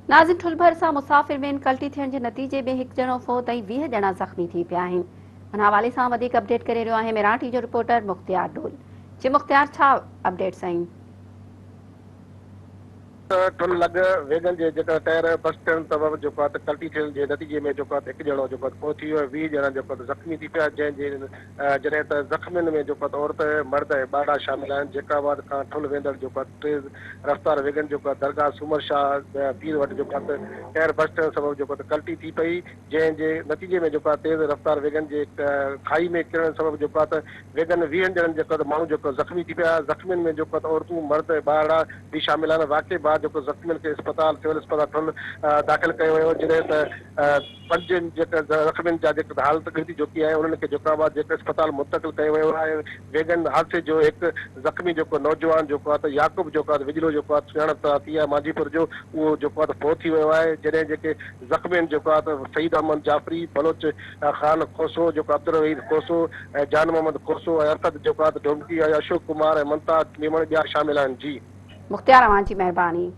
नाज़िन ठुलभर सां मुसाफ़िर में कल्टी थियण जे नतीजे में हिकु ॼणो फ़ौत ऐं 20 ॼणा ज़ख़्मी थी पिया आहिनि। हुन हवाले सां वधीक अपडेट करे रहियो आहे मराठी जो रिपोर्टर मुख़्तियार डोल। जी मुख़्तियार, छा अपडेट्स आहिनि? टुन लॻ वेगन जे जेका टायर बस स्टैंड सबब जेको आहे कल्टी थियण जे नतीजे में जेको आहे हिकु ॼणो जेको पहुची वियो, 20 ॼणा जेको ज़ख़्मी थी पिया, जॾहिं त ज़ख़्मियुनि में जेको औरत मर्द ऐं ॿारड़ा शामिल आहिनि। जेकाबाद खां ठुल वेंदड़ जेको तेज़ रफ़्तार वेगन जेको दरगाह सूमर शाह पीर वटि जेको टायर बस स्टैंड सबब जेको कल्टी थी पई, जंहिंजे नतीजे में जेको तेज़ रफ़्तार वेगन जे खाई में किरण सबब जेको आहे वेगन 20 ॼणनि जेको माण्हू जेको ज़ख़्मी थी पिया। ज़ख़्मियुनि में जेको औरतूं मर्द ऐं ॿारड़ा भी शामिल आहिनि। वाक़ई बाद जेको ज़ख़्मियुनि खे सिविल अस्पताल ठुल दाख़िल कयो वियो, जॾहिं त 5 जेका ज़ख़्मियुनि जा जेका हालत गिरती चुकी आहे, उन्हनि खे जेका जेको अस्पताल मुंतक़िल कयो वियो आहे। वेगन हादसे जो हिकु ज़ख़्मी जेको नौजवान जेको आहे याकूब जेको आहे विजलो जेको आहे सुञाणप थी आहे माजीपुर जो, उहो जेको आहे पहुची वियो आहे। जॾहिं जेके ज़ख़्मियुनि जेको आहे सईद अहमद जाफ़री, बलोच ख़ान खोसो, जेको अब्दुल रहीद खोसो ऐं जान मोहम्मद खोसो ऐं अरसद जेको आहे डोमकी, अशोक कुमार ऐं ममता मेमण ॿिया शामिल आहिनि। जी मुख़्तियार, अवां जी महिरबानी।